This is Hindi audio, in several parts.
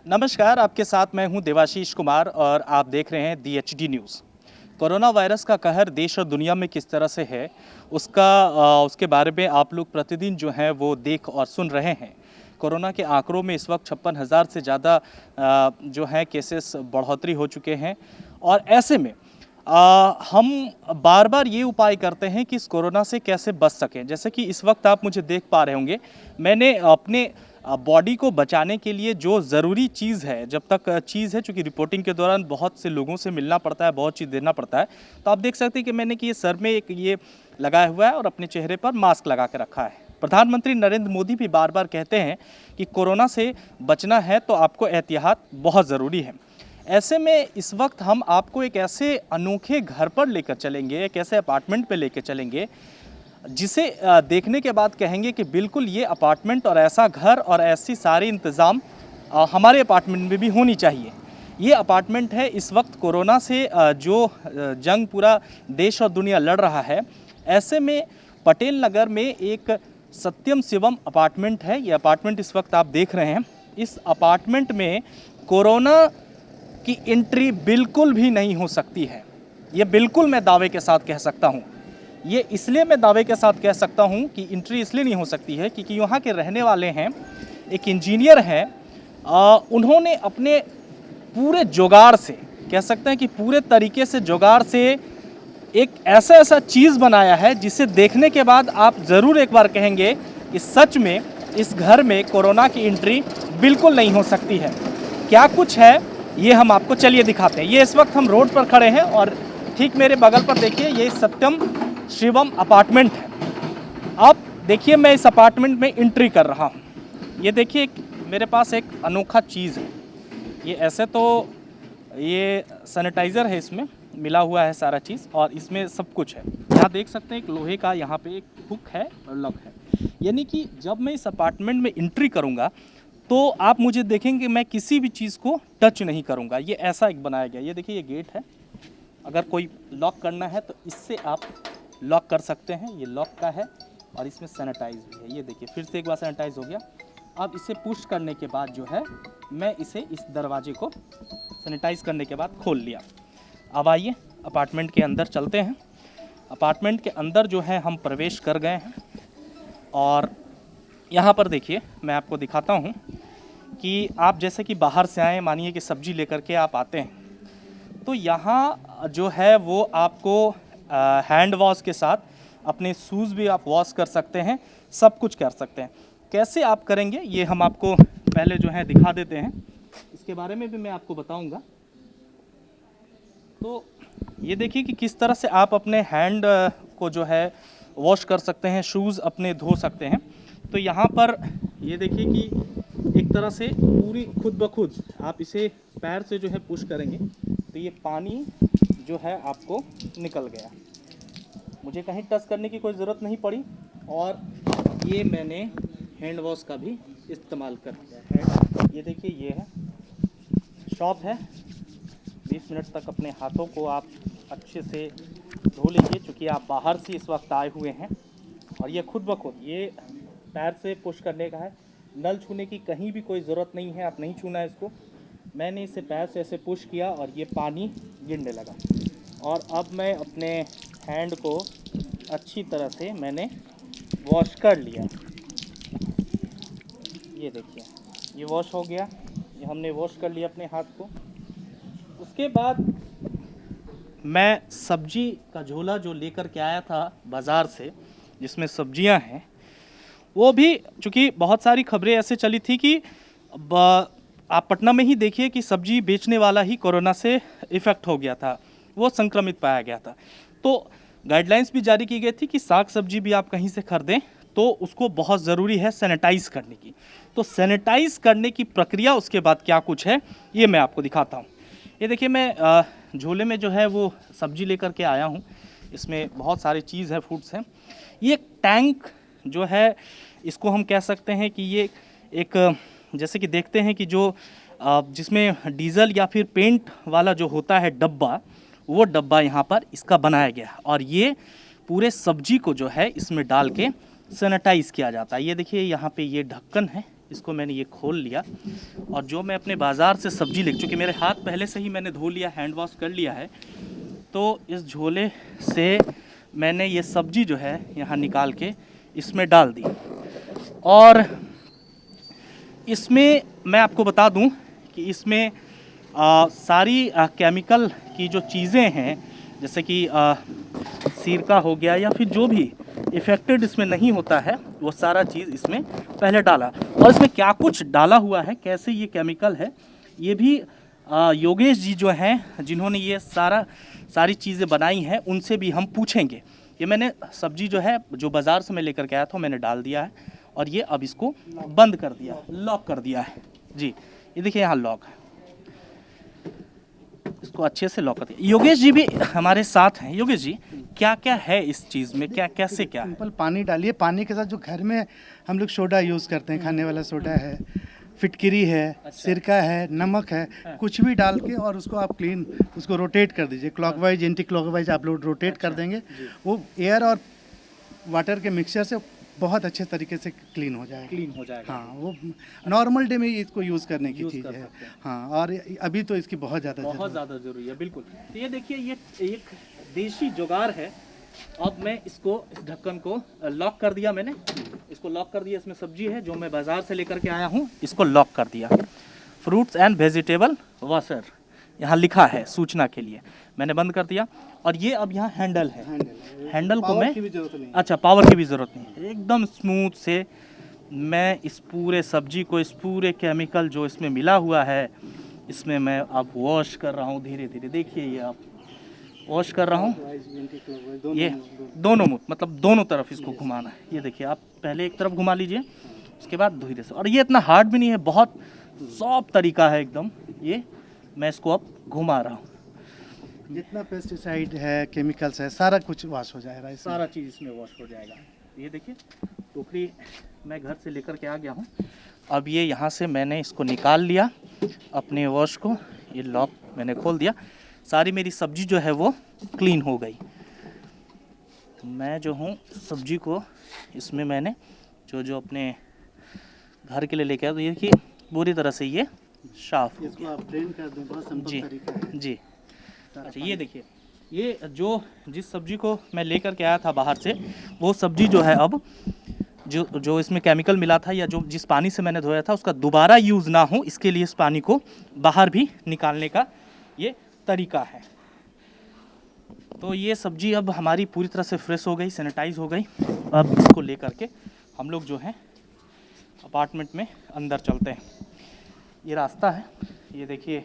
नमस्कार, आपके साथ मैं हूं देवाशीष कुमार और आप देख रहे हैं DHD न्यूज़। कोरोना वायरस का कहर देश और दुनिया में किस तरह से है उसके बारे में आप लोग प्रतिदिन जो है वो देख और सुन रहे हैं। कोरोना के आंकड़ों में इस वक्त 56,000 से ज़्यादा जो है केसेस बढ़ोतरी हो चुके हैं और ऐसे में हम बार बार ये उपाय करते हैं कि इस कोरोना से कैसे बच सकें। जैसे कि इस वक्त आप मुझे देख पा रहे होंगे, मैंने अपने बॉडी को बचाने के लिए जो ज़रूरी चीज़ है, जब तक चीज़ है, चूँकि रिपोर्टिंग के दौरान बहुत से लोगों से मिलना पड़ता है, बहुत चीज़ देना पड़ता है, तो आप देख सकते हैं कि मैंने कि ये सर में एक ये लगाया हुआ है और अपने चेहरे पर मास्क लगा के रखा है। प्रधानमंत्री नरेंद्र मोदी भी बार बार कहते हैं कि कोरोना से बचना है तो आपको एहतियात बहुत ज़रूरी है। ऐसे में इस वक्त हम आपको एक ऐसे अनोखे घर पर लेकर चलेंगे, एक ऐसे अपार्टमेंट पे लेकर चलेंगे जिसे देखने के बाद कहेंगे कि बिल्कुल ये अपार्टमेंट और ऐसा घर और ऐसी सारी इंतज़ाम हमारे अपार्टमेंट में भी होनी चाहिए। ये अपार्टमेंट है इस वक्त कोरोना से जो जंग पूरा देश और दुनिया लड़ रहा है, ऐसे में पटेल नगर में एक सत्यम शिवम अपार्टमेंट है। ये अपार्टमेंट इस वक्त आप देख रहे हैं। इस अपार्टमेंट में कोरोना की एंट्री बिल्कुल भी नहीं हो सकती है। ये बिल्कुल मैं दावे के साथ कह सकता हूँ। ये इसलिए मैं दावे के साथ कह सकता हूँ कि एंट्री इसलिए नहीं हो सकती है क्योंकि यहाँ के रहने वाले हैं, एक इंजीनियर हैं, उन्होंने अपने पूरे जुगाड़ से, कह सकते हैं कि पूरे तरीके से जुगाड़ से एक ऐसा चीज़ बनाया है जिसे देखने के बाद आप ज़रूर एक बार कहेंगे कि सच में इस घर में कोरोना की एंट्री बिल्कुल नहीं हो सकती है। क्या कुछ है ये हम आपको चलिए दिखाते हैं। ये इस वक्त हम रोड पर खड़े हैं और ठीक मेरे बगल पर देखिए ये सत्यम शिवम अपार्टमेंट है। अब देखिए मैं इस अपार्टमेंट में एंट्री कर रहा हूँ। ये देखिए मेरे पास एक अनोखा चीज़ है। ये ऐसे तो ये सैनिटाइज़र है, इसमें मिला हुआ है सारा चीज़ और इसमें सब कुछ है। यहाँ देख सकते हैं एक लोहे का यहाँ पे एक हुक है और लॉक है। यानी कि जब मैं इस अपार्टमेंट में एंट्री करूँगा तो आप मुझे देखेंगे मैं किसी भी चीज़ को टच नहीं करूँगा। ये ऐसा एक बनाया गया। ये देखिए ये गेट है, अगर कोई लॉक करना है तो इससे आप लॉक कर सकते हैं। ये लॉक का है और इसमें सैनिटाइज भी है। ये देखिए फिर से एक बार सैनिटाइज हो गया। अब इसे पुश करने के बाद जो है मैं इसे इस दरवाजे को सैनिटाइज करने के बाद खोल लिया। अब आइए अपार्टमेंट के अंदर चलते हैं। अपार्टमेंट के अंदर जो है हम प्रवेश कर गए हैं और यहाँ पर देखिए मैं आपको दिखाता हूँ कि आप जैसे कि बाहर से आए, मानिए कि सब्जी लेकर के आप आते हैं तो यहाँ जो है वो आपको हैंड वॉश के साथ अपने शूज़ भी आप वॉश कर सकते हैं, सब कुछ कर सकते हैं। कैसे आप करेंगे ये हम आपको पहले जो है दिखा देते हैं, इसके बारे में भी मैं आपको बताऊंगा। तो ये देखिए कि किस तरह से आप अपने हैंड को जो है वॉश कर सकते हैं, शूज़ अपने धो सकते हैं। तो यहाँ पर ये देखिए कि एक तरह से पूरी खुद ब खुद आप इसे पैर से जो है पुश करेंगे तो ये पानी जो है आपको निकल गया। मुझे कहीं टच करने की कोई ज़रूरत नहीं पड़ी और ये मैंने हैंड वॉश का भी इस्तेमाल कर लिया है। ये देखिए ये है, शॉप है। 20 मिनट तक अपने हाथों को आप अच्छे से धो लीजिए, चूँकि आप बाहर से इस वक्त आए हुए हैं। और ये खुद ब खुद ये पैर से पुश करने का है, नल छूने की कहीं भी कोई ज़रूरत नहीं है, आप नहीं छूना है इसको। मैंने इसे पैर से ऐसे पुश किया और ये पानी गिरने लगा और अब मैं अपने हैंड को अच्छी तरह से मैंने वॉश कर लिया। ये देखिए ये वॉश हो गया, ये हमने वॉश कर लिया अपने हाथ को। उसके बाद मैं सब्जी का झोला जो लेकर के आया था बाज़ार से, जिसमें सब्जियां हैं, वो भी चूँकि बहुत सारी खबरें ऐसे चली थी कि आप पटना में ही देखिए कि सब्जी बेचने वाला ही कोरोना से इफ़ेक्ट हो गया था, वो संक्रमित पाया गया था। तो गाइडलाइंस भी जारी की गई थी कि साग सब्जी भी आप कहीं से खरीदें तो उसको बहुत ज़रूरी है सैनिटाइज़ करने की। तो सैनिटाइज़ करने की प्रक्रिया उसके बाद क्या कुछ है ये मैं आपको दिखाता हूँ। ये देखिए मैं झोले में जो है वो सब्जी लेकर के आया हूँ। इसमें बहुत सारी चीज़ है, फूड्स हैं। ये टैंक जो है इसको हम कह सकते हैं कि ये एक जैसे कि देखते हैं कि जो जिसमें डीजल या फिर पेंट वाला जो होता है डब्बा, वो डब्बा यहाँ पर इसका बनाया गया है और ये पूरे सब्जी को जो है इसमें डाल के सैनिटाइज़ किया जाता है। ये देखिए यहाँ पे ये ढक्कन है, इसको मैंने ये खोल लिया और जो मैं अपने बाज़ार से सब्जी ले, चूँकि मेरे हाथ पहले से ही मैंने धो लिया, हैंड वॉश कर लिया है, तो इस झोले से मैंने ये सब्जी जो है यहाँ निकाल के इसमें डाल दी। और इसमें मैं आपको बता दूं कि इसमें सारी केमिकल की जो चीज़ें हैं, जैसे कि सिरका हो गया या फिर जो भी इफ़ेक्टेड इसमें नहीं होता है, वो सारा चीज़ इसमें पहले डाला। और इसमें क्या कुछ डाला हुआ है, कैसे ये केमिकल है, ये भी योगेश जी जो हैं जिन्होंने ये सारी चीज़ें बनाई हैं, उनसे भी हम पूछेंगे। ये मैंने सब्जी जो है जो बाज़ार से मैं लेकर के आया था, मैंने डाल दिया है और ये अब इसको बंद कर दिया, लॉक कर दिया है जी। ये देखिए यहाँ लॉक है, इसको अच्छे से लॉक कर दिया। योगेश जी भी हमारे साथ हैं। योगेश जी, क्या क्या है इस चीज़ में, क्या कैसे क्या है? सिंपल पानी डालिए, पानी के साथ जो घर में हम लोग सोडा यूज़ करते हैं, खाने वाला सोडा है, फिटकिरी है, सिरका है, नमक है, कुछ भी डाल के और उसको आप क्लीन उसको रोटेट कर दीजिए, क्लॉकवाइज एंटी क्लॉकवाइज आप लोग रोटेट कर देंगे, वो एयर और वाटर के मिक्सचर से बहुत अच्छे तरीके से क्लीन हो जाएगा। हाँ, वो नॉर्मल डे में इसको यूज़ करने की चीज़ है। हाँ, और अभी तो इसकी बहुत ज़्यादा ज़रूरी है, बिल्कुल। तो ये देखिए, ये एक देसी जुगाड़ है। अब मैं इसको, इस ढक्कन को लॉक कर दिया मैंने, इसको लॉक कर दिया। इसमें सब्जी है जो मैं बाज़ार से लेकर के आया हूँ, इसको लॉक कर दिया। फ्रूट्स एंड वेजिटेबल वॉशर यहाँ लिखा है सूचना के लिए, मैंने बंद कर दिया। और ये अब यहाँ हैंडल है, हैंडल को मैं, अच्छा पावर की भी ज़रूरत नहीं, एकदम स्मूथ से मैं इस पूरे सब्जी को, इस पूरे केमिकल जो इसमें मिला हुआ है, इसमें मैं अब वॉश कर रहा हूँ धीरे धीरे। देखिए ये आप वॉश कर रहा हूँ, ये दोनों मुँह, मतलब दोनों तरफ इसको घुमाना है। ये देखिए, आप पहले एक तरफ घुमा लीजिए, उसके बाद धीरे से। और ये इतना हार्ड भी नहीं है, बहुत सॉफ्ट तरीका है एकदम। ये मैं इसको अब घुमा रहा हूँ। जितना पेस्टिसाइड है, केमिकल्स है, सारा कुछ वॉश हो जाएगा, सारा चीज़ इसमें वॉश हो जाएगा। ये देखिए, टोकरी मैं घर से लेकर के आ गया हूँ। अब ये यहाँ से मैंने इसको निकाल लिया, अपने वॉश को, ये लॉक मैंने खोल दिया। सारी मेरी सब्जी जो है वो क्लीन हो गई। तो मैं जो हूँ सब्जी को, इसमें मैंने जो अपने घर के लिए लेके आया, तो ये देखिए पूरी तरह से ये साफ हो गया। आप ड्रेन कर दें, बहुत सिंपल तरीका है जी। अच्छा, ये देखिए, ये जिस सब्जी को मैं लेकर के आया था बाहर से, वो सब्जी जो है अब जो इसमें केमिकल मिला था, या जिस पानी से मैंने धोया था, उसका दोबारा यूज़ ना हो, इसके लिए इस पानी को बाहर भी निकालने का ये तरीका है। तो ये सब्जी अब हमारी पूरी तरह से फ्रेश हो गई, सैनिटाइज हो गई। अब इसको लेकर के हम लोग जो है अपार्टमेंट में अंदर चलते हैं। ये रास्ता है, ये देखिए,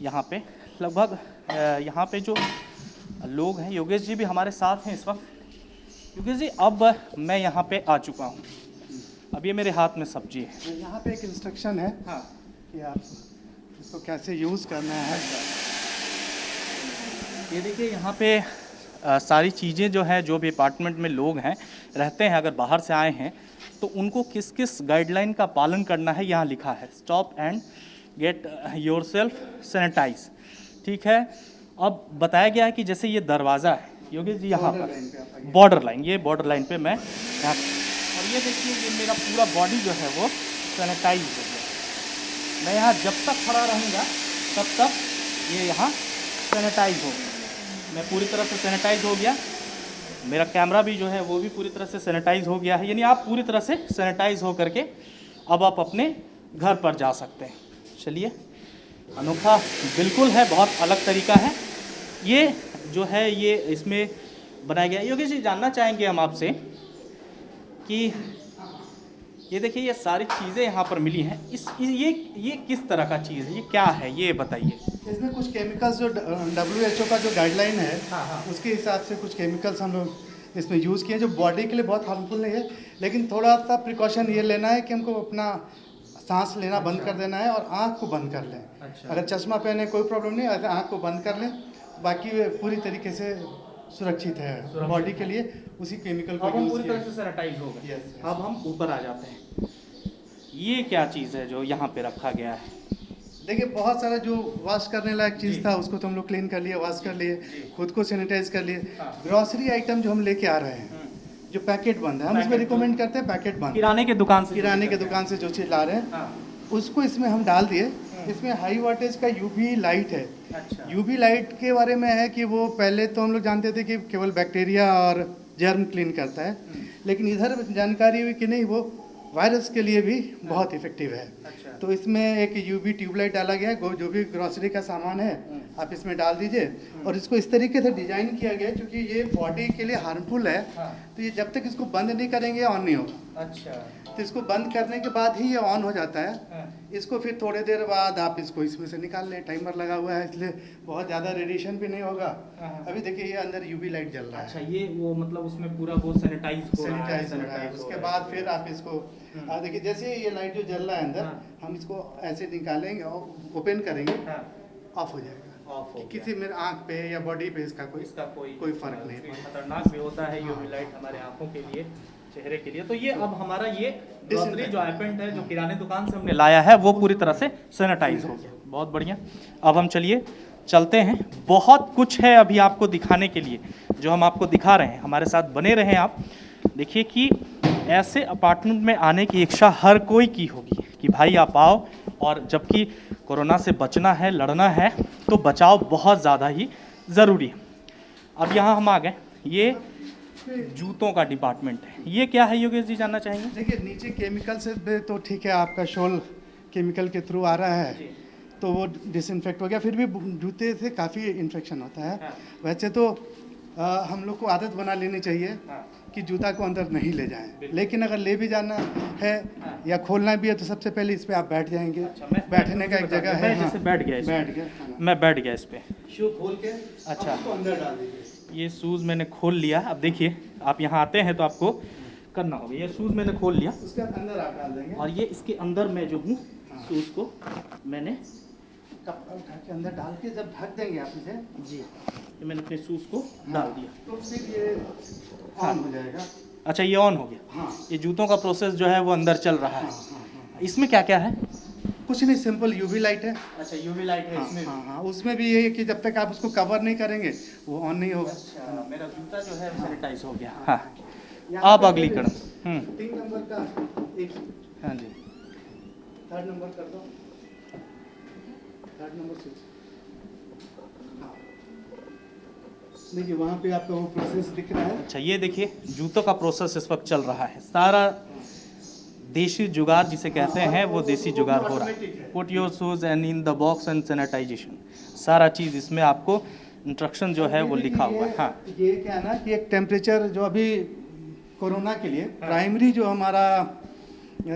यहाँ पे लगभग यहाँ पे जो लोग हैं, योगेश जी भी हमारे साथ हैं इस वक्त। योगेश जी, अब मैं यहाँ पे आ चुका हूँ, अब ये मेरे हाथ में सब्जी है। यहाँ पे एक इंस्ट्रक्शन है, हाँ, कि आप इसको कैसे यूज़ करना है। ये देखिए, यहाँ पे सारी चीज़ें जो हैं, जो भी अपार्टमेंट में लोग हैं रहते हैं, अगर बाहर से आए हैं तो उनको किस किस गाइडलाइन का पालन करना है, यहाँ लिखा है। Stop and get yourself sanitize, ठीक है। अब बताया गया है कि जैसे ये दरवाज़ा है योगेश जी, यहाँ पर बॉर्डर लाइन, ये बॉर्डर लाइन पे मैं यहाँ, और ये देखिए, ये मेरा पूरा बॉडी जो है वो सैनिटाइज हो गया। मैं यहाँ जब तक खड़ा रहूँगा तब तक ये यहाँ सैनिटाइज हो गया। मैं पूरी तरह से सैनिटाइज हो गया, मेरा कैमरा भी जो है वो भी पूरी तरह से सैनिटाइज हो गया है। यानी आप पूरी तरह से सैनिटाइज हो करके अब आप अपने घर पर जा सकते हैं। चलिए, अनोखा बिल्कुल है, बहुत अलग तरीका है ये जो है, ये इसमें बनाया गया। योगेश जी, जानना चाहेंगे हम आपसे कि ये देखिए, ये सारी चीज़ें यहाँ पर मिली हैं, ये किस तरह का चीज़ है, ये क्या है, ये बताइए। इसमें कुछ केमिकल्स जो WHO का जो गाइडलाइन है, हाँ। उसके हिसाब से कुछ केमिकल्स हम लोग इसमें यूज़ किए, जो बॉडी के लिए बहुत हार्मफुल नहीं है, लेकिन थोड़ा सा प्रिकॉशन ये लेना है कि हमको अपना सांस लेना बंद कर देना है और आँख को बंद कर लें। अच्छा। अगर चश्मा पहने कोई प्रॉब्लम नहीं, अगर आँख को बंद कर लें, बाकी पूरी तरीके से सुरक्षित है बॉडी के लिए। उसी केमिकल को अब हम यूज़ पूरी तरह किया। से सैनिटाइज हो गए। Yes, yes। अब हम ऊपर आ जाते हैं। ये क्या चीज़ है जो यहाँ पे रखा गया है? देखिए, बहुत सारा जो वॉश करने लायक चीज़ था उसको तो हम लोग क्लीन कर लिए, वॉश कर लिए, खुद को सैनिटाइज कर लिए। हाँ। ग्रॉसरी आइटम जो हम लेके आ रहे हैं, जो पैकेट बंद है, हम इसमें रिकमेंड करते हैं पैकेट बंद। किराने के दुकान से किराने के दुकान से जो चीज़ ला रहे हैं हाँ। उसको इसमें हम डाल दिए। इसमें हाई वाटेज का यूवी लाइट है। अच्छा। यूवी लाइट के बारे में है कि वो पहले तो हम लोग जानते थे कि केवल बैक्टीरिया और जर्म क्लीन करता है, लेकिन इधर जानकारी हुई कि नहीं, वो वायरस के लिए भी बहुत इफेक्टिव है। अच्छा। तो इसमें एक यूवी ट्यूबलाइट डाला गया है। जो भी ग्रोसरी का सामान है आप इसमें डाल दीजिए, और इसको इस तरीके से डिजाइन किया गया है क्योंकि ये बॉडी के लिए हार्मफुल है। तो ये जब तक इसको बंद नहीं करेंगे ऑन नहीं होगा। अच्छा। तो इसको बंद करने के बाद ही ये ऑन हो जाता है। इसको फिर थोड़ी देर बाद आप इसको इसमें से निकाल लें। टाइमर लगा हुआ है इसलिए बहुत ज़्यादा रेडिएशन भी नहीं होगा। अभी देखिए ये अंदर यूवी लाइट जल रहा है। अच्छा, ये वो मतलब उसमें पूरा वो सैनिटाइज हो रहा है। सैनिटाइज हो रहा है। उसके बाद फिर आप इसको देखिए, जैसे ये लाइट जो जल रहा है अंदर, हम इसको ऐसे निकालेंगे और ओपन करेंगे, ऑफ हो जाएगा। ऑफ हो किसी मेरे आँख पे या बॉडी पे इसका कोई फर्क नहीं पड़ता। खतरनाक भी होता है यूवी लाइट हमारे आंखों के लिए, चेहरे के लिए। तो ये अब हमारा ये ग्रोसरी जो आइटम है जो किराने दुकान से हमने लाया है वो पूरी तरह से सैनिटाइज हो गया। बहुत बढ़िया। अब हम चलते हैं। बहुत कुछ है अभी आपको दिखाने के लिए जो हम आपको दिखा रहे हैं। हमारे साथ बने रहें आप। देखिए कि ऐसे अपार्टमेंट में आने की इच्छा हर कोई की होगी कि भाई आप आओ, और जबकि कोरोना से बचना है, लड़ना है, तो बचाव बहुत ज़्यादा ही ज़रूरी है। अब यहाँ हम आ गए, ये जूतों का डिपार्टमेंट है। ये क्या है योगेश जी, जानना चाहेंगे? देखिए नीचे केमिकल से तो ठीक है, आपका शोल केमिकल के थ्रू आ रहा है तो वो डिसइंफेक्ट हो गया, फिर भी जूते से काफ़ी इन्फेक्शन होता है। वैसे तो हम लोग को आदत बना लेनी चाहिए कि जूता को अंदर नहीं ले जाएं, लेकिन अगर ले भी जाना है या खोलना भी है तो सबसे पहले इस पे आप बैठ जाएंगे। बैठने का एक जगह है। जैसे बैठ गया मैं बैठ गया इस पे। शू खोल के अच्छा, उसको अंदर डाल दीजिए। ये शूज़ मैंने खोल लिया। अब देखिए आप यहाँ आते हैं तो आपको करना होगा। ये शूज़ मैंने खोल लिया, उसके अंदर आप डाल देंगे, और ये इसके अंदर मैं जो हूँ शूज़ को मैंने कपड़ा उठा के अंदर डाल के जब ढक देंगे आप इसे, जी, ये मैंने अपने शूज़ को डाल दिया तो फिर ये ऑन हो जाएगा। अच्छा, ये ऑन हो गया। हाँ ये जूतों का प्रोसेस जो है वो अंदर चल रहा है। इसमें क्या क्या है? कुछ नहीं, सिंपल यूवी लाइट है। अच्छा, यूवी लाइट है इसमें। हाँ, उसमें भी ये है कि जब तक आप उसको कवर नहीं करेंगे वो ऑन नहीं होगा। अच्छा, मेरा जूता जो है सैनिटाइज हो गया। हाँ, यहाँ आप पे अगली फिर कदम। 3 नंबर का एक, हाँ जी, 3rd नंबर कर दो, 3rd नंबर स्विच। हाँ, देखिए वहाँ पे आपका वो प्रोसेस दिख रहा है। अच्छा, ये देखिए जूतों का प्रोसेस इस वक्त चल रहा है। सारा देसी जुगाड़ जिसे कहते हैं वो देसी जुगाड़ हो रहा है। Put your shoes and in the box and sanitization, सारा चीज़ इसमें आपको इंस्ट्रक्शन जो है वो लिखा हुआ है। हाँ, ये क्या है ना कि एक टेम्परेचर जो अभी कोरोना के लिए प्राइमरी जो हमारा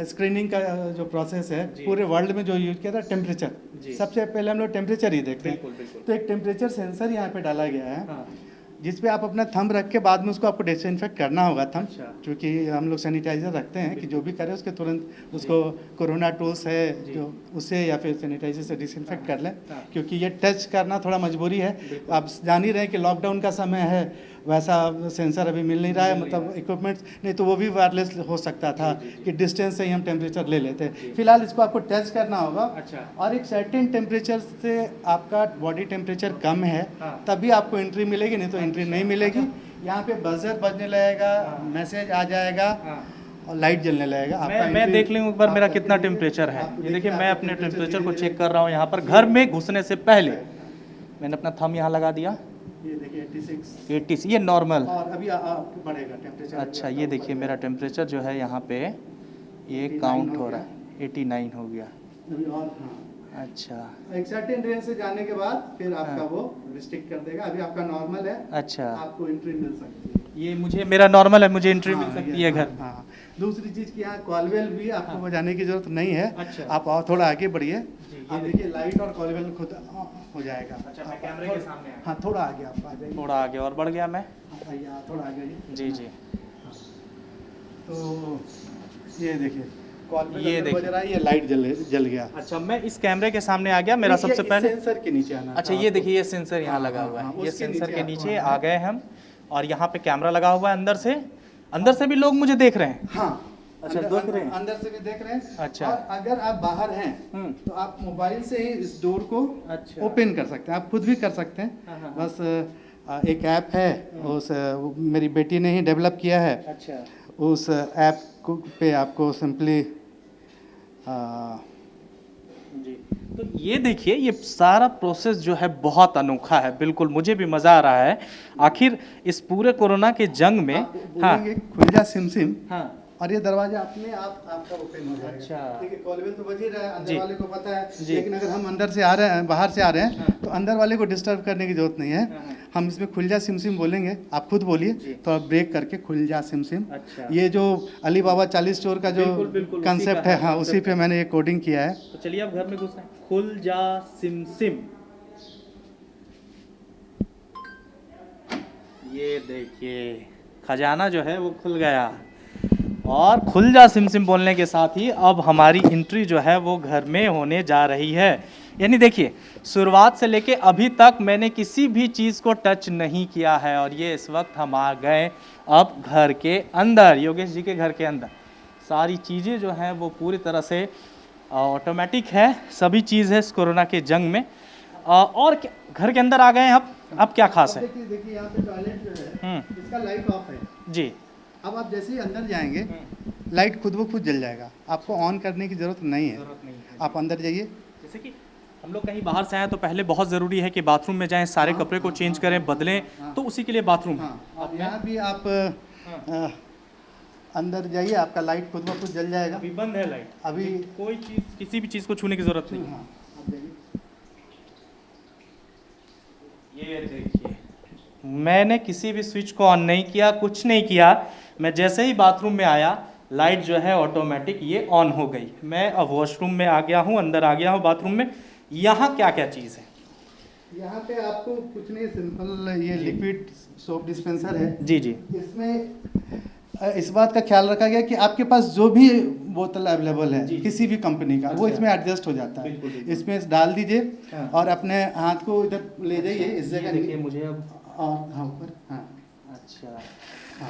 स्क्रीनिंग का जो प्रोसेस है पूरे वर्ल्ड में जो यूज किया था, टेम्परेचर। सबसे पहले हम लोग टेम्परेचर ही देखते हैं। तो एक टेम्परेचर सेंसर यहाँ पे डाला गया है जिस पे आप अपना थंब रख के बाद में उसको आपको डिसइंफेक्ट करना होगा थंब। क्योंकि हम लोग सैनिटाइजर रखते हैं कि जो भी करे उसके तुरंत उसको कोरोना टूल्स है जो उससे या फिर सैनिटाइजर से डिसइंफेक्ट कर लें, क्योंकि ये टच करना थोड़ा मजबूरी है। आप जान ही रहे हैं कि लॉकडाउन का समय है, वैसा सेंसर अभी मिल नहीं रहा है, मतलब इक्विपमेंट्स नहीं तो वो भी वायरलेस हो सकता था कि डिस्टेंस से ही हम टेम्परेचर ले लेते। फिलहाल इसको आपको टच करना होगा। और एक सर्टेन टेम्परेचर से आपका बॉडी टेम्परेचर कम है तभी आपको एंट्री मिलेगी, नहीं तो एंट्री नहीं मिलेगी। यहाँ पे बजर बजने लगेगा, मैसेज आ जाएगा और लाइट जलने लगेगा। मैं देख लूँ एक बार मेरा कितना टेम्परेचर है। ये देखिए मैं अपने टेम्परेचर को चेक कर रहा हूँ यहाँ पर। घर में घुसने से पहले मैंने अपना थंब यहाँ लगा दिया। ये देखिए 86 86, ये नॉर्मल। और अभी बढ़ेगा टेम्परेचर। अच्छा, ये देखिए मेरा टेम्परेचर जो है यहाँ पे ये काउंट हो रहा है, 89 हो गया। अभी और हाँ, अच्छा, एक सर्टेन रेंज से जाने के बाद फिर आपका वो रिस्ट्रिक्ट कर देगा। अभी आपका नॉर्मल है, अच्छा, आपको एंट्री मिल सकती है। ये मुझे मेरा नॉर्मल है, मुझे एंट्री मिल सकती है घर। हाँ, दूसरी चीज़ की यहाँ कॉलवेल भी आपको बजाने की जरूरत नहीं है। अच्छा, आप और थोड़ा आगे बढ़िए, आप देखिए लाइट और कॉलवेल खुद हो जाएगा। अच्छा, मैं कैमरे के सामने हाँ, थोड़ा आगे आप आ जाइए। थोड़ा आगे और बढ़ गया मैं। हाँ, थोड़ा आगे आइए। जी जी, तो ये देखिए कॉलवेल ये बज रहा है, ये लाइट जल गया। अच्छा, मैं इस कैमरे के सामने आ गया। मेरा सबसे पहले सेंसर के नीचे आना। अच्छा, ये देखिए ये सेंसर यहाँ लगा हुआ है। ये सेंसर के नीचे आ गए हम और यहाँ पे कैमरा लगा हुआ है। अंदर से भी लोग मुझे देख रहे हैं। हाँ, अच्छा, देख रहे हैं, अंदर से भी देख रहे हैं। अच्छा, और अगर आप बाहर हैं तो आप मोबाइल से ही इस डोर को अच्छा ओपन कर सकते हैं। आप खुद भी कर सकते हैं। हाँ, हाँ, बस एक ऐप है, वो मेरी बेटी ने ही डेवलप किया है। अच्छा उस ऐप को पे आपको सिंपली जी। तो ये देखिए, ये सारा प्रोसेस जो है बहुत अनोखा है, बिल्कुल मुझे भी मज़ा आ रहा है। आखिर इस पूरे कोरोना के जंग में आप हाँ बोलेंगे खुल जा सिम सिम, हाँ और ये दरवाजा अपने आप आपका ओपन हो जाएगा। अच्छा। देखिए कॉल बेल तो बज ही रहा है, अंदर जी वाले को पता है। जी। लेकिन अगर हम अंदर से आ रहे हैं, बाहर से आ रहे हैं, हाँ तो अंदर वाले को डिस्टर्ब करने की जरूरत नहीं है। हाँ हम इसमें खुल जा सिम सिम बोलेंगे, आप खुद बोलिए, जी। तो आप ब्रेक करके खुल जा सिम सिम। अच्छा ये जो अली बाबा 40 चोर का जो बिल्कुल बिल्कुल, उसी का कंसेप्ट है, हाँ, concept उसी पे है। मैंने ये कोडिंग किया है। तो चलिए अब घर में घुसते हैं। खुल जा सिम सिम, ये देखिए खजाना जो है वो खुल गया। और खुल जा सिम सिम बोलने के साथ ही अब हमारी एंट्री जो है वो घर में होने जा रही है। यानी देखिए, शुरुआत से लेके अभी तक मैंने किसी भी चीज़ को टच नहीं किया है, और ये इस वक्त हम आ गए अब घर के अंदर, योगेश जी के घर के अंदर। सारी चीज़ें जो हैं वो पूरी तरह से ऑटोमेटिक है, सभी चीज़ है इस कोरोना के जंग में। और घर के अंदर आ गए हैं अब क्या खास है? देखिए देखिए, यहाँ पे टॉयलेट जो है, हम्म इसका लाइट ऑफ है। जी अब आप जैसे ही अंदर जाएंगे, लाइट खुद ब खुद जल जाएगा, आपको ऑन करने की ज़रूरत नहीं है। जरूरत नहीं है। आप अंदर जाइए। जैसे कि हम लोग कहीं बाहर से आए तो पहले बहुत ज़रूरी है कि बाथरूम में जाएं, सारे कपड़े को चेंज करें, बदलें, तो उसी के लिए बाथरूम है। हाँ, अब यहाँ भी आप अंदर जाइए, आपका लाइट खुद ब खुद जल जाएगा। अभी बंद है लाइट, अभी कोई चीज़ किसी भी चीज़ को छूने की ज़रूरत नहीं। हाँ, आप जाइए। ये देखिए, मैंने किसी भी स्विच को ऑन नहीं किया, कुछ नहीं किया। मैं जैसे ही बाथरूम में आया, लाइट जो है ऑटोमेटिक ये ऑन हो गई। मैं अब वॉशरूम में आ गया हूँ, अंदर आ गया हूँ बाथरूम में। यहाँ क्या क्या चीज़ है? यहाँ पे आपको कुछ नहीं, सिंपल ये लिक्विड सोप डिस्पेंसर है। जी जी इसमें इस बात का ख्याल रखा गया कि आपके पास जो भी बोतल अवेलेबल है जी। किसी भी कंपनी का, वो अच्छा। इसमें एडजस्ट हो जाता है। बिल्कुल, बिल्कुल। इसमें डाल दीजिए हाँ। और अपने हाथ को इधर ले जाइए, इस ये जगह देखिए मुझे अब और हाँ ऊपर, हाँ अच्छा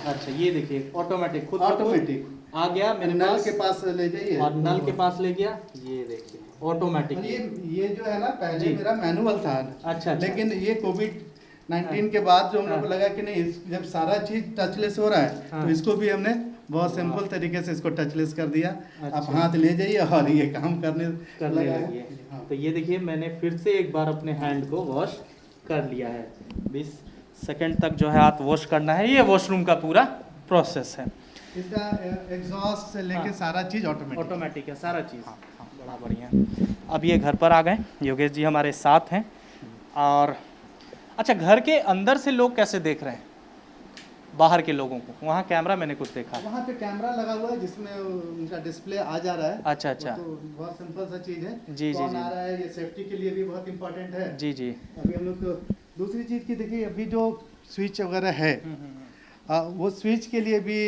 अच्छा, ये देखिए ऑटोमेटिक खुद ऑटोमेटिक आ गया मेरे नल पास, के पास ले जाइए और नल के पास ले गया। ये देखिए ऑटोमेटिक। और ये जो है ना, पहले जी। मेरा मैनुअल था। अच्छा। लेकिन ये कोविड-19 के बाद जो हम लोग को लगा कि नहीं, जब सारा चीज टचलेस हो रहा है, हाँ। तो इसको भी हमने बहुत सिंपल तरीके से इसको टचलेस कर दिया। आप अच्छा। हाथ ले जाइए और ये काम करने लगा है। लगी है। हाँ। तो ये देखिए मैंने फिर से एक बार अपने हैंड को वॉश कर लिया है। 20 सेकंड तक जो है हाथ वॉश करना है, ये वॉशरूम का पूरा प्रोसेस है। इसका एग्जॉस्ट से लेके हाँ। सारा चीज ऑटोमेटिक है सारा चीज़। बड़ा बढ़िया। अब ये घर पर आ गए, योगेश जी हमारे साथ हैं। और अच्छा, घर के अंदर से लोग कैसे देख रहे हैं बाहर के लोगों को? वहाँ कैमरा मैंने कुछ देखा। वहाँ पे कैमरा लगा हुआ है जिसमें उनका डिस्प्ले आ जा रहा है। अच्छा अच्छा वो तो बहुत सिंपल सा चीज है। जी, जी, कौन जी। आ रहा है, ये सेफ्टी के लिए भी बहुत इंपॉर्टेंट है। जी जी। अभी हम लोग दूसरी चीज़ की देखिए, अभी जो स्विच वगैरह है, वो स्विच के लिए भी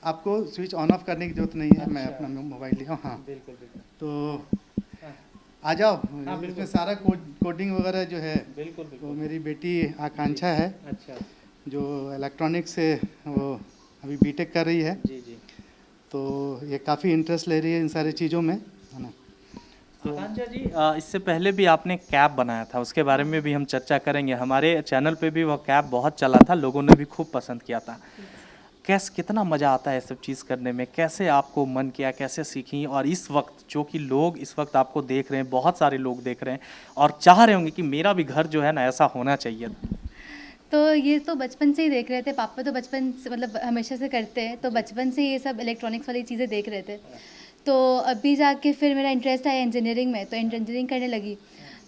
आपको स्विच ऑन ऑफ करने की जरूरत नहीं है। मैं अच्छा। अपना मोबाइल लिया हूँ, हाँ, बिल्कुल बिल्कुल। तो हाँ, आ जाओ। बिल्कुल। इसमें सारा कोडिंग वगैरह जो है, बिल्कुल वो बिल्कुल। मेरी बेटी आकांक्षा है, अच्छा जो इलेक्ट्रॉनिक्स से वो अभी बीटेक कर रही है। जी जी। तो ये काफ़ी इंटरेस्ट ले रही है इन सारी चीज़ों में, है ना। आकांक्षा जी, इससे पहले भी आपने कैप बनाया था, उसके बारे में भी हम चर्चा करेंगे। हमारे चैनल पे भी वह कैप बहुत चला था, लोगों ने भी खूब पसंद किया था। कितना मज़ा आता है सब चीज़ करने में? कैसे आपको मन किया, कैसे सीखी? और इस वक्त जो कि लोग इस वक्त आपको देख रहे हैं, बहुत सारे लोग देख रहे हैं और चाह रहे होंगे कि मेरा भी घर जो है ना ऐसा होना चाहिए। तो ये तो बचपन से ही देख रहे थे, पापा तो बचपन से मतलब हमेशा से करते हैं, तो बचपन से ये सब इलेक्ट्रॉनिक्स वाली चीज़ें देख रहे थे। तो अभी जाके फिर मेरा इंटरेस्ट आया इंजीनियरिंग में, तो इंजीनियरिंग करने लगी।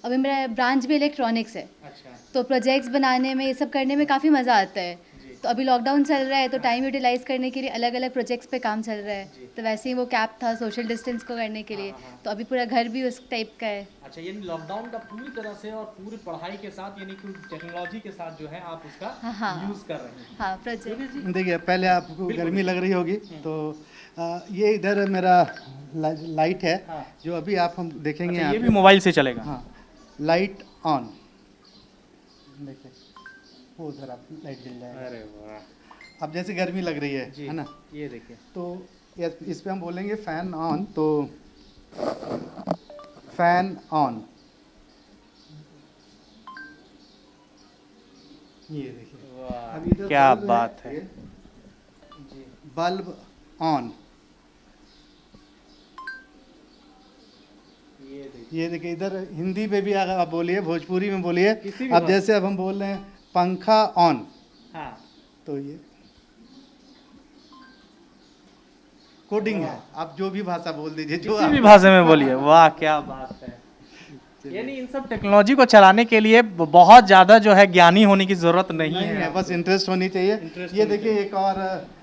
अभी मेरा ब्रांच भी इलेक्ट्रॉनिक्स है, अच्छा तो प्रोजेक्ट्स बनाने में, ये सब करने में काफ़ी मज़ा आता है। तो अभी लॉकडाउन चल रहा है, तो टाइम यूटिलाइज़ करने के लिए अलग अलग प्रोजेक्ट्स पे काम चल रहा है। तो वैसे ही वो कैप था सोशल डिस्टेंस को करने के लिए, तो अभी पूरा घर भी उस टाइप का है। अच्छा, यानी लॉकडाउन का पूरी तरह से और पूरी पढ़ाई के साथ, यानी कि टेक्नोलॉजी के साथ जो है आप उसका हाँ यूज़ कर रहे हैं। हाँ, प्रोजेक्ट। देखिए, पहले आपको गर्मी लग रही होगी, तो ये इधर मेरा लाइट है, हाँ। जो अभी आप हम देखेंगे अच्छा, यहाँ ये पे। भी मोबाइल से चलेगा? हाँ, लाइट ऑन, देखिए वो उधर आप लाइट जल जाएगा। अरे वाह। अब जैसे गर्मी लग रही है ना, ये देखिए। तो इस पे हम बोलेंगे फैन ऑन, तो फैन ऑन। ये देखिए, वाह, अब इधर क्या बल्ब बात है। ये बल्ब ऑन, ये देखिए इधर हिंदी में भी अगर आप बोलिए, भोजपुरी में बोलिए, किसी भी अब भाषा- जैसे अब हम बोल रहे हैं पंखा ऑन, हाँ, तो ये कोडिंग है, आप जो भी भाषा बोल दीजिए, जो किसी भी आप भाषा में बोलिए। वाह, क्या बात है। यानी इन सब टेक्नोलॉजी को चलाने के लिए बहुत ज्यादा जो है ज्ञानी होने की जरूरत नहीं है। बस इंटरेस्ट होनी चाहिए। Interest ये होनी देखिए एक और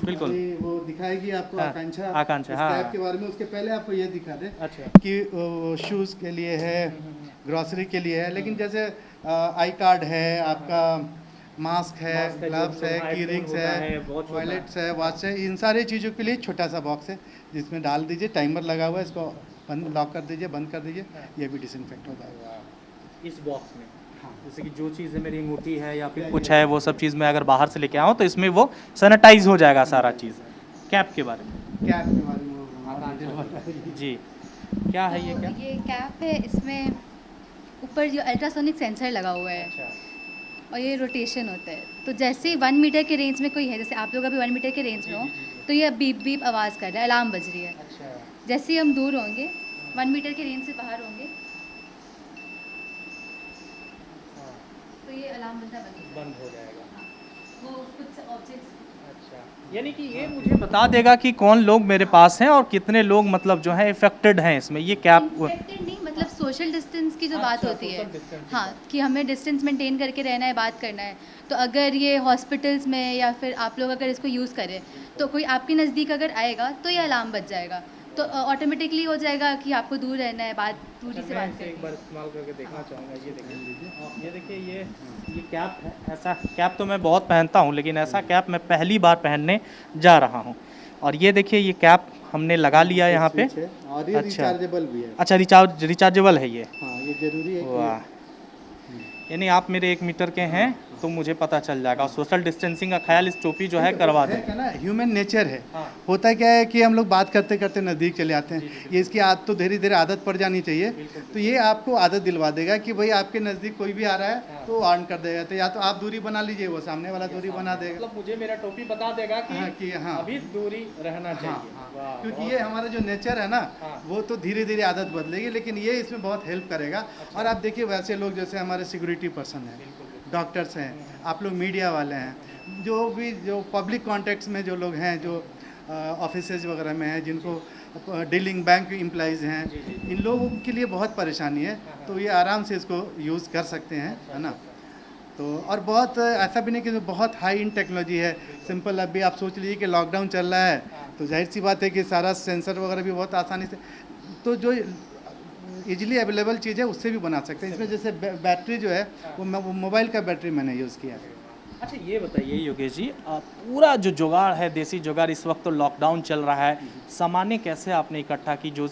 बिल्कुल। अभी वो दिखाएगी आपको हाँ, आकांक्षा, आकांक्षा, इस हाँ। ऐप के बारे में। उसके पहले आपको ये दिखा दे अच्छा। कि शूज़ के लिए है, ग्रोसरी के लिए है, लेकिन जैसे आई कार्ड है, आपका मास्क है, मास्क है, ग्लव्स जो है, iPhone की रिंग्स होता है, है, वॉच होता है। वॉलेट्स है, वॉच है, इन सारी चीज़ों के लिए छोटा सा बॉक्स है जिसमें डाल दीजिए, टाइमर लगा हुआ है, इसको बंद लॉक कर दीजिए, बंद कर दीजिए, ये भी डिसइंफेक्ट हो जाएगा। इस बॉक्स में हाँ। जैसे कि जो चीज़ें मेरी अंगूठी है या फिर कुछ है, वो सब चीज़ मैं अगर बाहर से लेके आऊँ तो इसमें वो सैनिटाइज हो जाएगा सारा चीज़। कैप के बारे में क्या के बारे में वो डिटेल बताइए। जी, क्या है ये तो क्या? ये कैप है, इसमें ऊपर जो अल्ट्रासोनिक सेंसर लगा हुआ है अच्छा, और ये रोटेशन होता है। तो जैसे ही 1 मीटर के रेंज में कोई है, जैसे आप लोग अभी 1 मीटर के रेंज में हो, तो ये बीप बीप आवाज़ कर रहा है, अलार्म बज रही है। अच्छा, जैसे ही हम दूर होंगे, 1 मीटर के रेंज से बाहर होंगे, तो ये अलार्म बजना बंद हो जाएगा। हाँ, वो कुछ ऑब्जेक्ट्स अच्छा, यानी कि ये मुझे बता देगा कि कौन लोग मेरे पास हैं और कितने लोग मतलब जो है इफेक्टेड हैं इसमें। ये कैप इन्फेक्टेड नहीं, मतलब सोशल डिस्टेंस की जो बात अच्छा, होती है, social distance की हाँ, बात। कि हमें डिस्टेंस मेंटेन करके रहना है, बात करना है। तो अगर ये हॉस्पिटल्स में या फिर आप लोग अगर इसको यूज़ करें, तो कोई आपके नज़दीक अगर आएगा तो ये अलार्म बज जाएगा, तो ऑटोमेटिकली हो जाएगा कि आपको दूर रहना है, बात दूरी से बात एक करनी बार है। इस्तेमाल करके देखना चाहूँगा। ये देखिए ये कैप है। ऐसा कैप तो मैं बहुत पहनता हूँ, लेकिन ऐसा कैप मैं पहली बार पहनने जा रहा हूँ। और ये देखिए ये कैप हमने लगा लिया यहाँ पे। स्विच है, और ये अच्छा। रिचार्जेबल भी है। अच्छा, रिचार्जेबल है ये। हाँ, ये जरूरी है कि वाह, यानी आप मेरे 1 मीटर के हैं तो मुझे पता चल जाएगा। और सोशल डिस्टेंसिंग का ख्याल इस टोपी जो है करवा है दें। क्या ना, ह्यूमन नेचर है। हाँ। होता क्या है कि हम लोग बात करते करते नज़दीक चले आते हैं, ये इसकी आदत तो धीरे धीरे आदत पड़ जानी चाहिए। तो ये आपको आदत दिलवा देगा कि भाई आपके नज़दीक कोई भी आ रहा है तो ऑन कर देगा। तो या तो आप दूरी बना लीजिए, वो सामने वाला दूरी बना देगा। मतलब मुझे मेरा टोपी बता देगा हाँ, कि हाँ। अभी दूरी रहना हाँ, चाहिए। हाँ। वाह, क्योंकि बहुत ये हमारा जो नेचर है ना, हाँ। वो तो धीरे धीरे आदत बदलेगी, लेकिन ये इसमें बहुत हेल्प करेगा। और आप देखिए वैसे लोग जैसे हमारे सिक्योरिटी पर्सन हैं, डॉक्टर्स हैं, आप लोग मीडिया वाले हैं, जो पब्लिक कॉन्टेक्ट्स में जो लोग हैं, जो ऑफिसेज वगैरह में हैं, जिनको डीलिंग बैंक एम्प्लॉइज़ हैं, इन लोगों के लिए बहुत परेशानी है। तो ये आराम से इसको यूज़ कर सकते हैं, है ना। तो और बहुत ऐसा भी नहीं कि बहुत हाई इन टेक्नोलॉजी है। सिंपल अभी आप सोच लीजिए कि लॉकडाउन चल रहा है, तो जाहिर सी बात है कि सारा सेंसर वगैरह भी बहुत आसानी से, तो जो इजीली अवेलेबल चीज़ है उससे भी बना सकते हैं। इसमें जैसे बैटरी जो है वो मोबाइल का बैटरी मैंने यूज़ किया है। अच्छा, ये बताइए योगेश जी, पूरा जो जुगाड़ है, देसी जुगाड़, इस वक्त तो लॉकडाउन चल रहा है, सामान्य कैसे आपने इकट्ठा की? जो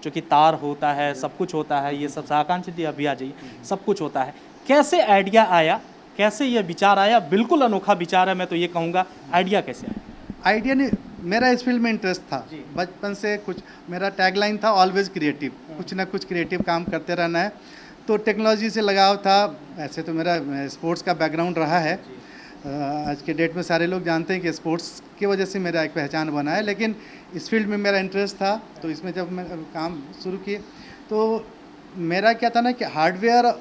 कि तार होता है, सब कुछ होता है, ये सब आकांक्षित अभी आ जाइए, सब कुछ होता है। कैसे आइडिया आया, कैसे ये विचार आया? बिल्कुल अनोखा विचार है, मैं तो ये कहूँगा। आइडिया कैसे आया? आइडिया नहीं, मेरा इस फील्ड में इंटरेस्ट था जी। बचपन से। कुछ मेरा टैगलाइन था ऑलवेज क्रिएटिव, कुछ ना कुछ क्रिएटिव काम करते रहना है। तो टेक्नोलॉजी से लगाव था। ऐसे तो मेरा स्पोर्ट्स का बैकग्राउंड रहा है। आज के डेट में सारे लोग जानते हैं कि स्पोर्ट्स की वजह से मेरा एक पहचान बना है, लेकिन इस फील्ड में मेरा इंटरेस्ट था। तो इसमें जब मैं काम शुरू किए तो मेरा क्या था ना कि हार्डवेयर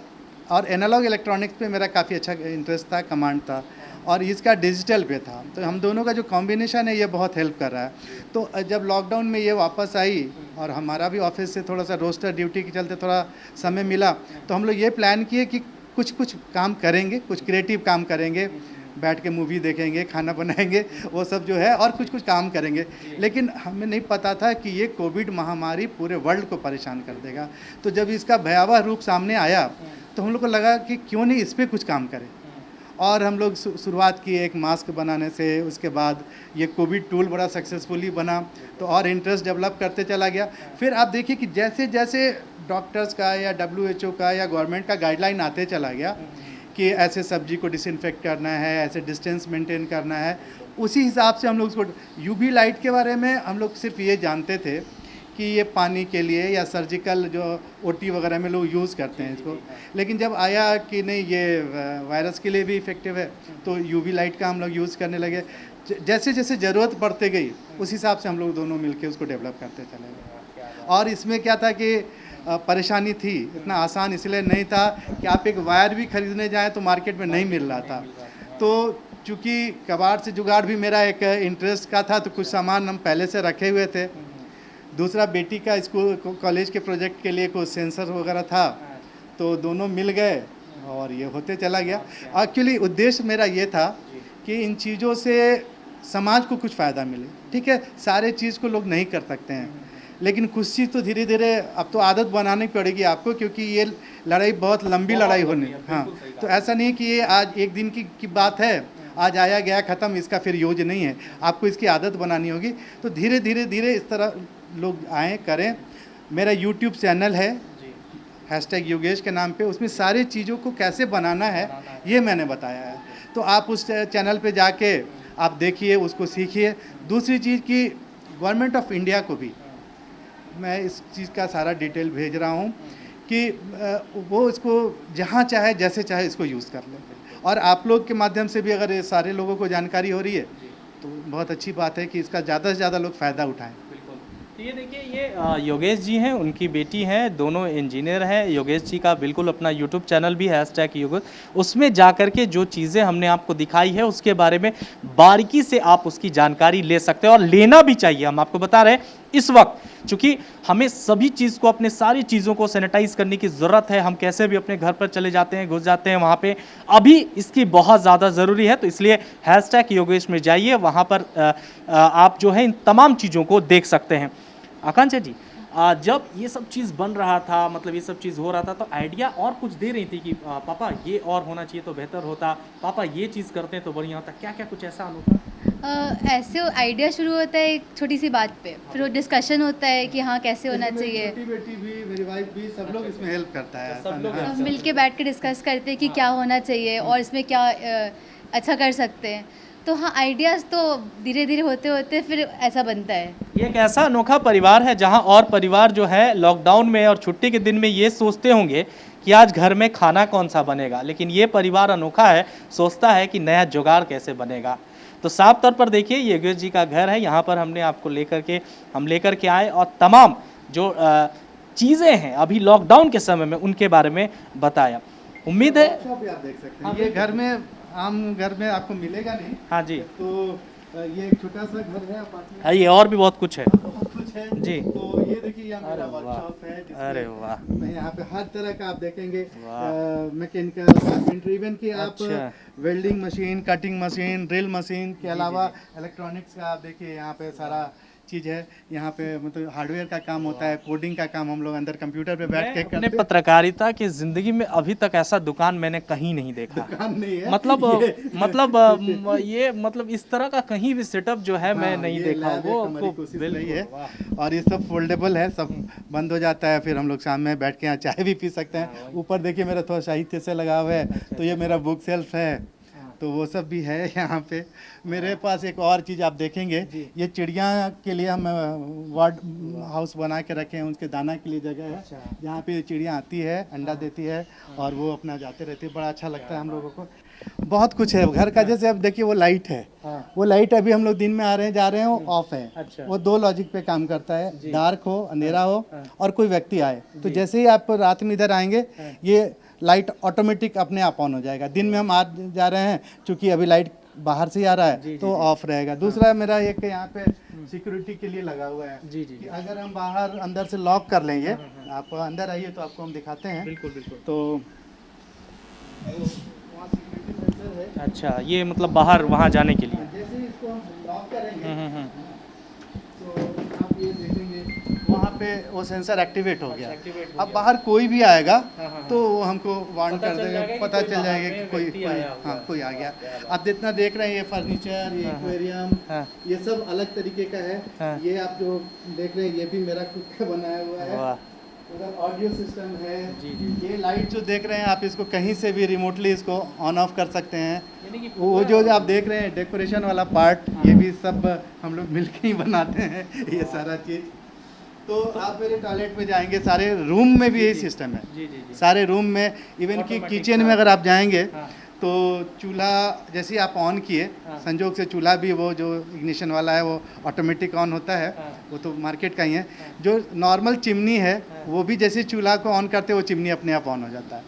और एनालॉग इलेक्ट्रॉनिक्स पे मेरा काफ़ी अच्छा इंटरेस्ट था, कमांड था, और इसका डिजिटल पे था। तो हम दोनों का जो कॉम्बिनेशन है ये बहुत हेल्प कर रहा है। तो जब लॉकडाउन में ये वापस आई और हमारा भी ऑफिस से थोड़ा सा रोस्टर ड्यूटी के चलते थोड़ा समय मिला, तो हम लोग ये प्लान किए कि कुछ काम करेंगे, कुछ क्रिएटिव काम करेंगे, बैठ के मूवी देखेंगे, खाना बनाएंगे, वो सब जो है, और कुछ काम करेंगे। लेकिन हमें नहीं पता था कि ये कोविड महामारी पूरे वर्ल्ड को परेशान कर देगा। तो जब इसका भयावह रूप सामने आया तो हम लोग को लगा कि क्यों नहीं इस पर कुछ काम करें। और हम लोग शुरुआत की एक मास्क बनाने से। उसके बाद ये कोविड टूल बड़ा सक्सेसफुली बना, तो और इंटरेस्ट डेवलप करते चला गया। फिर आप देखिए कि जैसे जैसे डॉक्टर्स का या WHO का या गवर्नमेंट का गाइडलाइन आते चला गया कि ऐसे सब्जी को डिसइंफेक्ट करना है, ऐसे डिस्टेंस मेंटेन करना है, उसी हिसाब से हम लोग उसको UV लाइट के बारे में हम लोग सिर्फ ये जानते थे कि ये पानी के लिए या सर्जिकल जो ओटी वगैरह में लोग यूज़ करते हैं इसको, लेकिन जब आया कि नहीं ये वायरस के लिए भी इफ़ेक्टिव है तो यूवी लाइट का हम लोग यूज़ करने लगे। जैसे जैसे ज़रूरत पड़ते गई उस हिसाब से हम लोग दोनों मिलके उसको डेवलप करते चले गए। और इसमें क्या था कि परेशानी थी, इतना आसान इसलिए नहीं था कि आप एक वायर भी खरीदने जाएँ तो मार्केट में नहीं मिल रहा था। तो चूँकि कबाड़ से जुगाड़ भी मेरा एक इंटरेस्ट का था, तो कुछ सामान हम पहले से रखे हुए थे। दूसरा बेटी का स्कूल कॉलेज के प्रोजेक्ट के लिए कुछ सेंसर वगैरह था, तो दोनों मिल गए और ये होते चला गया। एक्चुअली उद्देश्य मेरा ये था कि इन चीज़ों से समाज को कुछ फ़ायदा मिले। ठीक है, सारे चीज़ को लोग नहीं कर सकते हैं, लेकिन कुछ चीज़ तो धीरे धीरे अब तो आदत बनानी पड़ेगी आपको, क्योंकि ये लड़ाई बहुत लंबी लड़ाई होनी। हाँ, तो ऐसा नहीं कि ये आज एक दिन की बात है, आज आया गया ख़त्म, इसका फिर यूज नहीं है। आपको इसकी आदत बनानी होगी। तो धीरे धीरे धीरे इस तरह लोग आएँ करें। मेरा यूट्यूब चैनल है #योगेश के नाम पे, उसमें सारी चीज़ों को कैसे बनाना है ये मैंने बताया है। तो आप उस चैनल पे जाके आप देखिए, उसको सीखिए। दूसरी चीज़ कि गवर्नमेंट ऑफ इंडिया को भी मैं इस चीज़ का सारा डिटेल भेज रहा हूँ कि वो इसको जहाँ चाहे जैसे चाहे इसको यूज़ कर लें। और आप लोग के माध्यम से भी अगर ये सारे लोगों को जानकारी हो रही है तो बहुत अच्छी बात है कि इसका ज़्यादा से ज़्यादा लोग फ़ायदा उठाएं। तो ये देखिए, ये योगेश जी हैं, उनकी बेटी हैं, दोनों इंजीनियर हैं। योगेश जी का बिल्कुल अपना यूट्यूब चैनल भी है #योगेश। उसमें जा कर के जो चीज़ें हमने आपको दिखाई है उसके बारे में बारीकी से आप उसकी जानकारी ले सकते हैं और लेना भी चाहिए। हम आपको बता रहे हैं इस वक्त, चूँकि हमें सभी चीज़ को, अपने सारी चीज़ों को सैनिटाइज़ करने की ज़रूरत है। हम कैसे भी अपने घर पर चले जाते हैं, घुस जाते हैं वहाँ पे, अभी इसकी बहुत ज़्यादा ज़रूरी है। तो इसलिए #योगेश में जाइए, वहाँ पर आप जो है इन तमाम चीज़ों को देख सकते हैं। आकांक्षा जी, जब ये सब चीज़ बन रहा था, मतलब ये सब चीज़ हो रहा था, तो आइडिया और कुछ दे रही थी कि पापा ये और होना चाहिए तो बेहतर होता, पापा ये चीज़ करते हैं तो बढ़िया होता, क्या क्या कुछ ऐसा अनोखा? ऐसे आइडिया शुरू होता है एक छोटी सी बात पे, फिर वो डिस्कशन होता है कि हाँ कैसे होना चाहिए। छोटी बेटी भी, मेरी वाइफ भी, सब लोग इसमें हेल्प करता है। सब लोग हाँ। मिल के बैठ के डिस्कस करते हैं कि क्या होना चाहिए और इसमें क्या अच्छा कर सकते हैं। तो हाँ, आइडियाज़ तो धीरे धीरे होते होते फिर ऐसा बनता है। ये एक ऐसा अनोखा परिवार है जहां और परिवार जो है लॉकडाउन में और छुट्टी के दिन में ये सोचते होंगे कि आज घर में खाना कौन सा बनेगा, लेकिन ये परिवार अनोखा है, सोचता है कि नया जुगाड़ कैसे बनेगा। तो साफ तौर पर देखिए, ये योगेश जी का घर है, यहाँ पर हमने आपको लेकर के आए और तमाम जो चीज़ें हैं अभी लॉकडाउन के समय में उनके बारे में बताया। उम्मीद है वर्कशॉप भी आप देख सकते हैं। ये घर में, आम घर में आपको मिलेगा नहीं। हाँ जी, तो ये एक छोटा सा घर है, अपार्टमेंट, ये और भी बहुत कुछ है बहुत कुछ है जी। तो ये देखिए, यहाँ मेरा अरे वाह, वर्कशॉप है जिसमें अरे वाह, मैं यहाँ पे हर तरह का आप देखेंगे, वाह। मैकेनिकल, कारपेंटरी, इवन की आप अच्छा। Welding machine, cutting machine, drill machine के अलावा इलेक्ट्रॉनिक्स का आप देखिए यहाँ पे सारा चीज़ है। यहाँ पे मतलब हार्डवेयर का काम होता है, कोडिंग का काम हम लोग अंदर कंप्यूटर पे बैठ के मैं अपने करते हैं। पत्रकारिता की जिंदगी में अभी तक ऐसा दुकान मैंने कहीं नहीं देखा। दुकान नहीं है मतलब ये मतलब इस तरह का कहीं भी सेटअप जो है मैं हाँ, नहीं ये देखा। लैब वो एक हमारी आपको कोशिश बिल्कुल, रही है। वाह। और ये सब फोल्डेबल है, सब बंद हो जाता है, फिर हम लोग शाम में बैठ के यहाँ चाय भी पी सकते हैं। ऊपर देखिए मेरा थोड़ा साहित्य से लगा हुआ है, तो ये मेरा बुक सेल्फ है, तो वो सब भी है यहाँ पे। मेरे पास एक और चीज़ आप देखेंगे, ये चिड़िया के लिए हम वार्ड हाउस बना के रखे हैं, उनके दाना के लिए जगह है, जहाँ पे चिड़िया आती है, अंडा देती है और वो अपना जाते रहती है। बड़ा अच्छा लगता है हम लोगों को। बहुत कुछ है घर का। जैसे अब देखिए वो लाइट है, वो लाइट अभी हम लोग दिन में आ रहे हैं जा रहे हैं, वो ऑफ है। अच्छा। वो 2 लॉजिक पे काम करता है, डार्क हो, अंधेरा हो और कोई व्यक्ति आए, तो जैसे ही आप रात में इधर आएंगे ये लाइट ऑटोमेटिक अपने आप ऑन हो जाएगा। दिन में हम आ जा रहे हैं, चूंकि अभी लाइट बाहर से आ रहा है तो ऑफ रहेगा। दूसरा मेरा एक यहाँ पे सिक्योरिटी के लिए लगा हुआ है कि अगर हम बाहर अंदर से लॉक कर लेंगे, आप अंदर आइए तो आपको हम दिखाते हैं। बिल्कुल बिल्कुल। तो वहाँ सिक्योरिटी सेंसर है। अच्छा, ये मतलब बाहर वहाँ जाने के लिए। जैसे ही इसको हम लॉक करेंगे हम्म। तो आप ये देखेंगे वहाँ पे वो सेंसर एक्टिवेट हो गया। एक्टिवेट हो अब बाहर कोई भी आएगा हाँ। तो वो हमको वार्न पता कर चल देगा, जाएगा कि पता कोई चल जाएगा बाहर कि में कोई व्यक्ति कोई आया हुआ हाँ है। कोई आ गया। आप जितना देख रहे हैं ये फर्नीचर, ये एक्वेरियम, हाँ। ये सब अलग तरीके का है। हाँ। ये आप जो देख रहे हैं ये भी मेरा खुद का बनाया हुआ है। वाह। उधर ऑडियो सिस्टम है। जी। ये लाइट जो देख रहे हैं आप, इसको कहीं से भी रिमोटली इसको ऑन ऑफ कर सकते हैं। यानी कि वो जो आप देख रहे हैं डेकोरेशन वाला पार्ट, ये भी सब हम लोग मिलके ही बनाते हैं ये सारा चीज़। तो आप मेरे टॉयलेट में जाएंगे, सारे रूम में भी यही सिस्टम है। जी जी जी। सारे रूम में, इवन कि Automatic, किचन में हाँ। अगर आप जाएंगे हाँ। तो चूल्हा जैसे ही आप ऑन किए, हाँ। संजोग से चूल्हा भी वो जो इग्निशन वाला है वो ऑटोमेटिक ऑन होता है, हाँ। वो तो मार्केट का ही है। जो नॉर्मल चिमनी है वो भी जैसे चूल्हा को ऑन करते वो चिमनी अपने आप ऑन हो जाता है।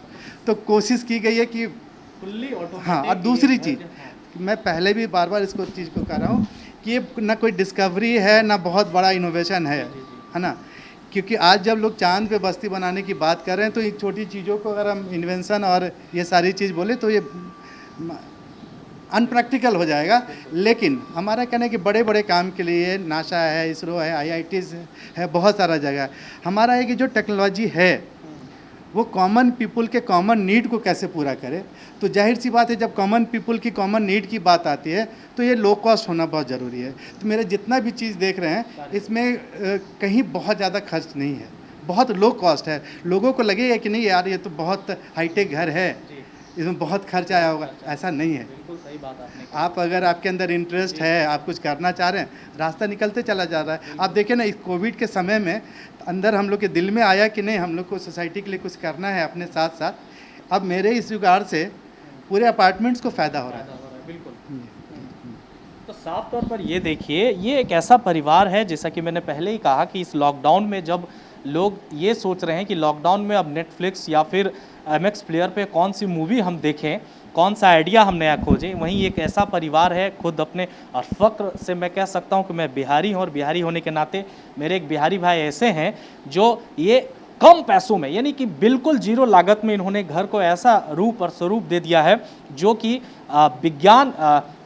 तो कोशिश की गई है कि फुल्ली ऑटोमेटिक। हाँ, और दूसरी ये घर चीज़ जो- मैं पहले भी बार बार इसको चीज़ को कह रहा हूँ कि ये ना कोई डिस्कवरी है ना बहुत बड़ा इनोवेशन है ना। क्योंकि आज जब लोग चांद पे बस्ती बनाने की बात कर रहे हैं तो इन छोटी चीज़ों को अगर हम इन्वेंशन और ये सारी चीज़ बोले तो ये अनप्रैक्टिकल हो जाएगा। लेकिन हमारा कहना है कि बड़े बड़े काम के लिए नासा है, इसरो है, IITs है, बहुत सारा जगह है। हमारा है कि जो टेक्नोलॉजी है वो कॉमन पीपल के कॉमन नीड को कैसे पूरा करे। तो जाहिर सी बात है जब कॉमन पीपल की कॉमन नीड की बात आती है तो ये लो कॉस्ट होना बहुत ज़रूरी है। तो मेरे जितना भी चीज़ देख रहे हैं इसमें कहीं बहुत ज़्यादा खर्च नहीं है, बहुत लो कॉस्ट है। लोगों को लगेगा कि नहीं यार ये तो बहुत हाईटेक घर है, इसमें बहुत खर्च आया होगा, ऐसा नहीं है। बिल्कुल सही बात आपने कही। आप अगर आपके अंदर इंटरेस्ट है, आप कुछ करना चाह रहे हैं, रास्ता निकलते चला जा रहा है। आप देखिए ना, इस कोविड के समय में अंदर हम लोग के दिल में आया कि नहीं हम लोग को सोसाइटी के लिए कुछ करना है अपने साथ साथ। अब मेरे इस जुगाड़ से पूरे अपार्टमेंट्स को फ़ायदा हो रहा है। बिल्कुल। तो साफ तौर पर ये देखिए, ये एक ऐसा परिवार है, जैसा कि मैंने पहले ही कहा कि इस लॉकडाउन में जब लोग ये सोच रहे हैं कि लॉकडाउन में अब नेटफ्लिक्स या फिर MX प्लेयर पे कौन सी मूवी हम देखें, कौन सा आइडिया हम नया खोजें, वहीं एक ऐसा परिवार है, खुद अपने और फ़क्र से मैं कह सकता हूं कि मैं बिहारी हूं और बिहारी होने के नाते मेरे एक बिहारी भाई ऐसे हैं जो ये कम पैसों में, यानी कि बिल्कुल जीरो लागत में इन्होंने घर को ऐसा रूप और स्वरूप दे दिया है जो कि विज्ञान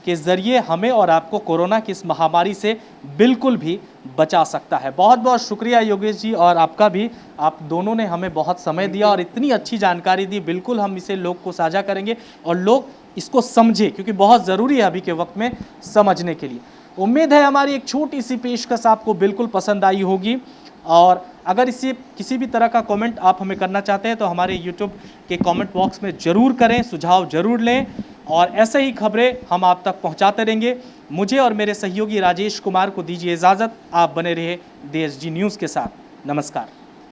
के ज़रिए हमें और आपको कोरोना की इस महामारी से बिल्कुल भी बचा सकता है। बहुत बहुत शुक्रिया योगेश जी, और आपका भी, आप दोनों ने हमें बहुत समय दिया और इतनी अच्छी जानकारी दी। बिल्कुल हम इसे लोग को साझा करेंगे और लोग इसको समझे, क्योंकि बहुत ज़रूरी है अभी के वक्त में समझने के लिए। उम्मीद है हमारी एक छोटी सी पेशकश आपको बिल्कुल पसंद आई होगी, और अगर इसी किसी भी तरह का कमेंट आप हमें करना चाहते हैं तो हमारे यूट्यूब के कमेंट बॉक्स में ज़रूर करें, सुझाव ज़रूर लें, और ऐसे ही खबरें हम आप तक पहुंचाते रहेंगे। मुझे और मेरे सहयोगी राजेश कुमार को दीजिए इजाज़त। आप बने रहे DSG न्यूज़ के साथ। नमस्कार।